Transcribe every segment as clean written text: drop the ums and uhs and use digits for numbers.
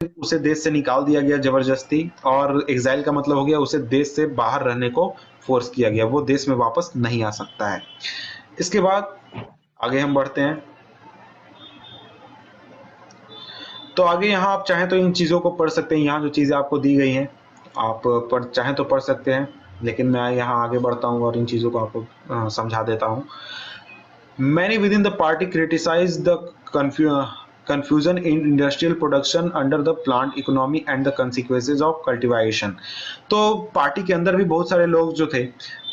फिर उसे देश से निकाल दिया गया जबरदस्ती, और एग्जाइल का मतलब हो गया उसे देश से बाहर रहने को फोर्स किया गया, वो देश में वापस नहीं आ सकता है। इसके बाद आगे हम बढ़ते हैं। तो आगे यहाँ आप चाहें तो इन चीज़ों को पढ़ सकते हैं, यहाँ जो चीज़ें आपको दी गई हैं आप चाहें तो पढ़ सकते हैं, लेकिन मैं यहाँ आगे बढ़ता हूँ और इन चीज़ों को आपको समझा देता हूँ। Many within the party criticized the confusion in industrial production under the plant economy and the consequences of cultivation। तो पार्टी के अंदर भी बहुत सारे लोग जो थे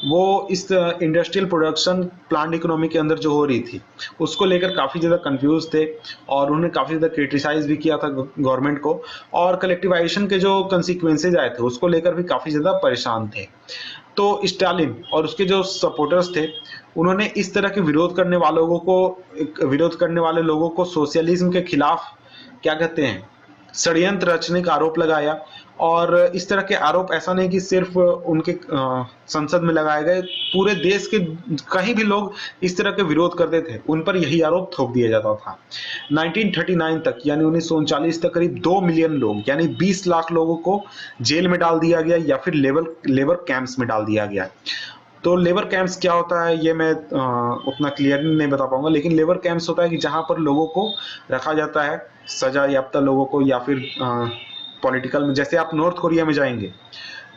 वो इस इंडस्ट्रियल प्रोडक्शन प्लांट इकोनॉमी के अंदर जो हो रही थी उसको लेकर काफ़ी ज़्यादा कंफ्यूज थे, और उन्होंने काफ़ी ज़्यादा क्रिटिसाइज भी किया था गवर्नमेंट को, और कलेक्टिवाइजेशन के जो कंसिक्वेंसेज आए थे उसको लेकर भी काफ़ी ज़्यादा परेशान थे। तो स्टालिन और उसके जो सपोर्टर्स थे उन्होंने इस तरह के विरोध करने वाले लोगों को सोशलिज्म के खिलाफ क्या कहते हैं षड्यंत्र रचने का आरोप लगाया। और इस तरह के आरोप ऐसा नहीं कि सिर्फ उनके संसद में लगाए गए, पूरे देश के कहीं भी लोग इस तरह के विरोध करते थे उन पर यही आरोप थोप दिया जाता था। 1939 तक यानी 1939 तक करीब 2 मिलियन लोग यानी 20 लाख लोगों को जेल में डाल दिया गया या फिर लेबर कैंप्स में डाल दिया गया। तो लेबर कैंप्स क्या होता है ये मैं उतना क्लियरली नहीं बता पाऊंगा, लेकिन लेबर कैंप्स होता है कि जहां पर लोगों को रखा जाता है, सजा याफ्ता लोगों को, या फिर पॉलिटिकल में, जैसे आप नॉर्थ कोरिया में जाएंगे,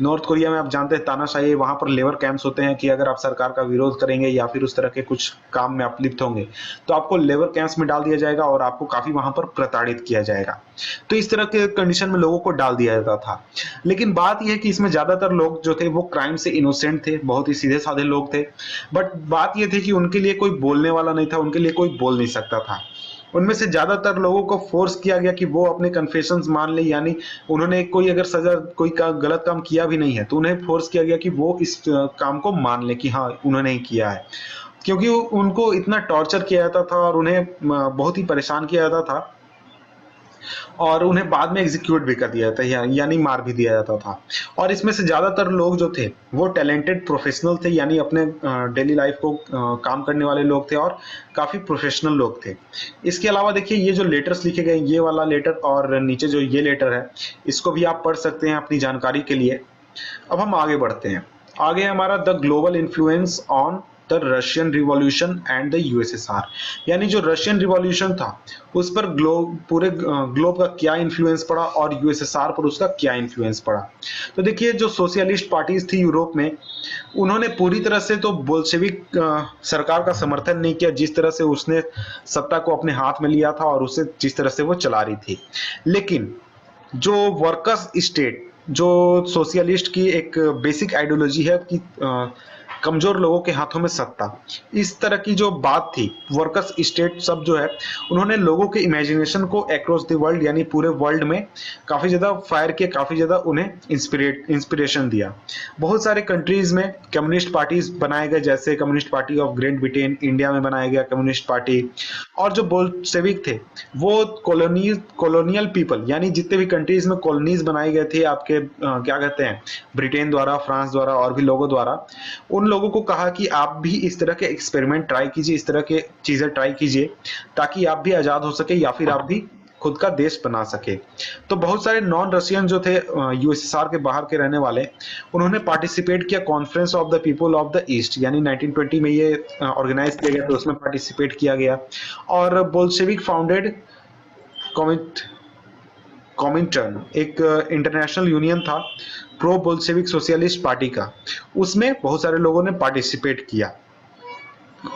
नॉर्थ कोरिया में आप जानते हैं तानाशाही, वहां पर लेबर कैंप्स होते हैं कि अगर आप सरकार का विरोध करेंगे या फिर उस तरह के कुछ काम में आप लिप्त होंगे तो आपको लेबर कैंप्स में डाल दिया जाएगा और आपको काफी वहां पर प्रताड़ित किया जाएगा। तो इस तरह के कंडीशन में लोगों को डाल दिया जाता था। लेकिन बात यह है कि इसमें ज्यादातर लोग जो थे वो क्राइम से इनोसेंट थे, बहुत ही सीधे साधे लोग थे। बट बात यह थी कि उनके लिए कोई बोलने वाला नहीं था, उनके लिए कोई बोल नहीं सकता था। उनमें से ज्यादातर लोगों को फोर्स किया गया कि वो अपने कन्फेशंस मान ले, यानी उन्होंने कोई अगर सजा कोई गलत काम किया भी नहीं है तो उन्हें फोर्स किया गया कि वो इस काम को मान ले कि हाँ उन्होंने ही किया है, क्योंकि उनको इतना टॉर्चर किया जाता था और उन्हें बहुत ही परेशान किया जाता था, और उन्हें बाद में एग्जीक्यूट भी कर दिया जाता है यानी मार भी दिया जाता था। और इसमें से ज्यादातर लोग जो थे वो टैलेंटेड प्रोफेशनल थे, यानी अपने डेली लाइफ को काम करने वाले लोग थे और काफी प्रोफेशनल लोग थे। इसके अलावा देखिए ये जो लेटर्स लिखे गए, ये वाला लेटर और नीचे जो ये लेटर है इसको भी आप पढ़ सकते हैं अपनी जानकारी के लिए। अब हम आगे बढ़ते हैं। आगे हमारा the global influence on the Russian revolution and the USSR, यानी जो रशियन रिवॉल्यूशन था उस पर पूरे ग्लोब का क्या इन्फ्लुएंस पड़ा और यूएसएसआर पर उसका क्या इन्फ्लुएंस पड़ा। तो देखिए जो सोशलिस्ट पार्टीज थी यूरोप में उन्होंने पूरी तरह से तो बोल्शेविक सरकार का समर्थन नहीं किया, जिस तरह से उसने सत्ता को अपने हाथ में लिया था और उसे जिस तरह से वो चला रही थी। लेकिन जो वर्कर्स स्टेट, जो सोशलिस्ट की एक बेसिक आइडियोलॉजी है कि कमजोर लोगों के हाथों में सत्ता, इस तरह की जो बात थी, वर्कर्स स्टेट सब जो है उन्होंने लोगों के इमेजिनेशन को अक्रॉस द वर्ल्ड यानी पूरे वर्ल्ड में काफी ज्यादा फायर किया, काफी ज्यादा उन्हें इंस्पिरेशन दिया। बहुत सारे कंट्रीज में कम्युनिस्ट पार्टीज बनाए गए, जैसे communist party of great Britain, India में बनाया गया कम्युनिस्ट पार्टी। और जो बोल्शेविक थे वो कॉलोनियल पीपल, यानी जितने भी कंट्रीज में कॉलोनीज बनाए गए थे आपके क्या कहते हैं ब्रिटेन द्वारा, फ्रांस द्वारा और भी लोगों द्वारा, उन लोगों को कहा कि आप भी इस तरह के एक्सपेरिमेंट ट्राई कीजिए, इस तरह के चीजें ट्राई कीजिए ताकि आप भी आजाद हो सके या फिर आप भी खुद का देश बना सके। तो बहुत सारे नॉन रशियन जो थे यूएसएसआर के बाहर के रहने वाले, उन्होंने पार्टिसिपेट किया conference of the people of the east, यानी 1920 में ये ऑर्गेनाइज किया गया, तो उसमें पार्टिसिपेट किया गया। और बोल्शेविक फाउंडेड कॉमिंटर्न, एक इंटरनेशनल यूनियन था प्रो बोल्शेविक सोशलिस्ट पार्टी का, उसमें बहुत सारे लोगों ने पार्टिसिपेट किया।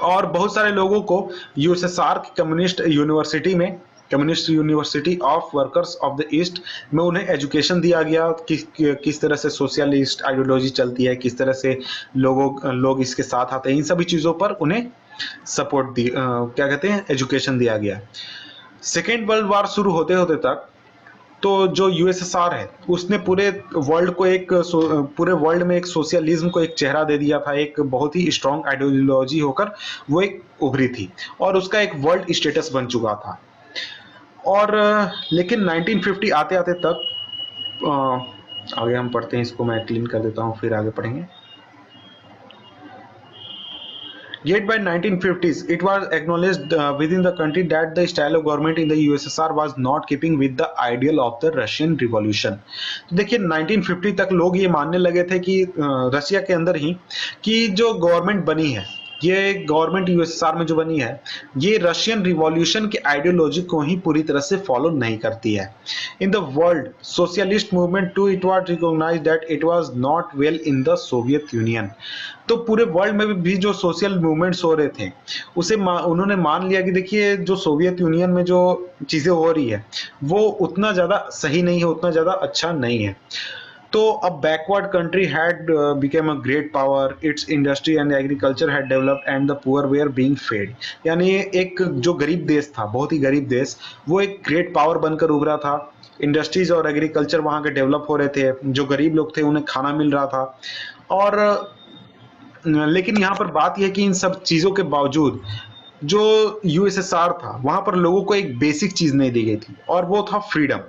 और बहुत सारे लोगों को यूएसएसआर की communist university of workers of the east में उन्हें एजुकेशन दिया गया कि किस तरह से सोशलिस्ट आइडियोलॉजी चलती है, किस तरह से लोग इसके साथ आते हैं, इन सभी चीजों पर उन्हें सपोर्ट दी क्या कहते हैं एजुकेशन दिया गया। सेकेंड वर्ल्ड वॉर शुरू होते होते तक तो जो यूएसएसआर है उसने पूरे वर्ल्ड में एक सोशलिज्म को एक चेहरा दे दिया था, एक बहुत ही स्ट्रॉन्ग आइडियोलॉजी होकर वो एक उभरी थी और उसका एक वर्ल्ड स्टेटस बन चुका था। और लेकिन 1950 आते आते तक आगे हम पढ़ते हैं, इसको मैं क्लीन कर देता हूँ फिर आगे पढ़ेंगे। Yet by 1950s, it was acknowledged within the country that the style of government in the USSR was not keeping with the ideal of the Russian Revolution. तो देखिए 1950 तक लोग ये मानने लगे थे कि रशिया के अंदर ही कि जो गवर्नमेंट बनी है, ये गवर्नमेंट यूएसएसआर में जो बनी है, ये रशियन रिवॉल्यूशन के आइडियोलॉजी को ही पूरी तरह से फॉलो नहीं करती है. In the world socialist movement to it was recognized that it was not well in the Soviet Union. तो पूरे वर्ल्ड में भी जो सोशल मूवमेंट्स हो रहे थे उसे उन्होंने मान लिया कि देखिए जो सोवियत यूनियन में जो चीजें हो रही है वो उतना ज्यादा सही नहीं है, उतना ज्यादा अच्छा नहीं है. तो a backward country had become a great power, its industry and agriculture had developed and the poor were being fed. यानी एक जो गरीब देश था, बहुत ही गरीब देश, वो एक ग्रेट पावर बनकर उभरा था. इंडस्ट्रीज और एग्रीकल्चर वहाँ के डेवलप हो रहे थे, जो गरीब लोग थे उन्हें खाना मिल रहा था. और लेकिन यहाँ पर बात यह कि इन सब चीज़ों के बावजूद जो यूएसएसआर था वहाँ पर लोगों को एक बेसिक चीज़ नहीं दी गई थी और वो था फ्रीडम.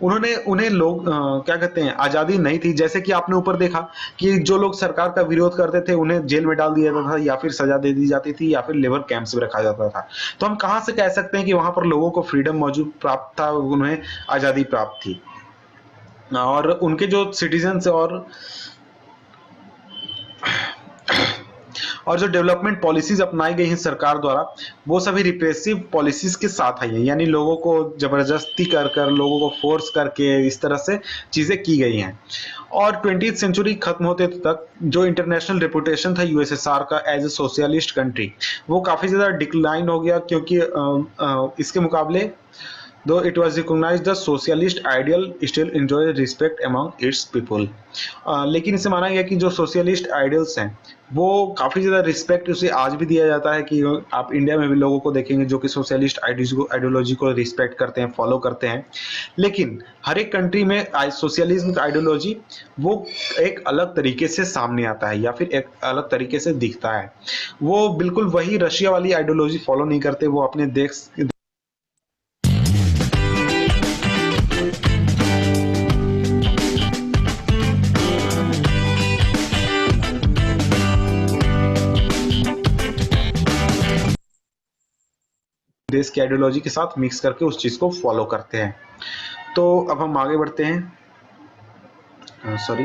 उन्हें लोग क्या कहते हैं, आज़ादी नहीं थी. जैसे कि आपने ऊपर देखा कि जो लोग सरकार का विरोध करते थे उन्हें जेल में डाल दिया जाता था या फिर सजा दे दी जाती थी या फिर लेबर कैंप्स में रखा जाता था. तो हम कहाँ से कह सकते हैं कि वहाँ पर लोगों को फ्रीडम मौजूद प्राप्त था, उन्हें आज़ादी प्राप्त थी. और उनके जो सिटीजन्स और जो डेवलपमेंट पॉलिसीज अपनाई गई हैं सरकार द्वारा वो सभी रिप्रेसिव पॉलिसीज के साथ आई हैं. यानी लोगों को जबरदस्ती कर लोगों को फोर्स करके इस तरह से चीजें की गई हैं. और 20th सेंचुरी खत्म होते तक जो इंटरनेशनल रेपुटेशन था यूएसएसआर का एज ए सोशलिस्ट कंट्री वो काफी ज्यादा डिक्लाइन हो गया, क्योंकि इसके मुकाबले though it was recognized the socialist ideal still enjoy respect among its people. लेकिन इसे माना गया कि जो सोशलिस्ट आइडियल्स हैं वो काफ़ी ज़्यादा रिस्पेक्ट उसे आज भी दिया जाता है. कि आप इंडिया में भी लोगों को देखेंगे जो कि सोशलिस्ट आइडियोलॉजी को रिस्पेक्ट करते हैं, फॉलो करते हैं. लेकिन हर एक कंट्री में सोशलिज्म का आइडियोलॉजी वो एक अलग तरीके से सामने आता है या फिर एक अलग तरीके से दिखता है. वो बिल्कुल वही रशिया वाली आइडियोलॉजी फॉलो नहीं करते. वो अपने देश की आइडियोलॉजी के साथ मिक्स करके उस चीज को फॉलो करते हैं. तो अब हम आगे बढ़ते हैं. सॉरी,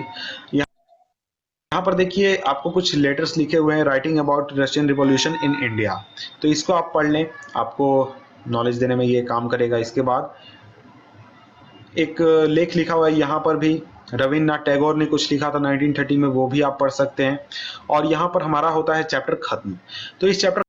यहाँ पर देखिए आपको कुछ लेटर्स लिखे हुए हैं writing about Russian revolution in India. तो इसको आप पढ़ लें, आपको नॉलेज देने में ये काम करेगा. इसके बाद एक लेख लिखा हुआ है यहाँ पर भी, रविन्द्रनाथ टैगोर ने कुछ लिखा था 1930 में, वो भी आप पढ़ सकते हैं. और यहाँ पर हमारा होता है चैप्टर खत्म. तो इस चैप्टर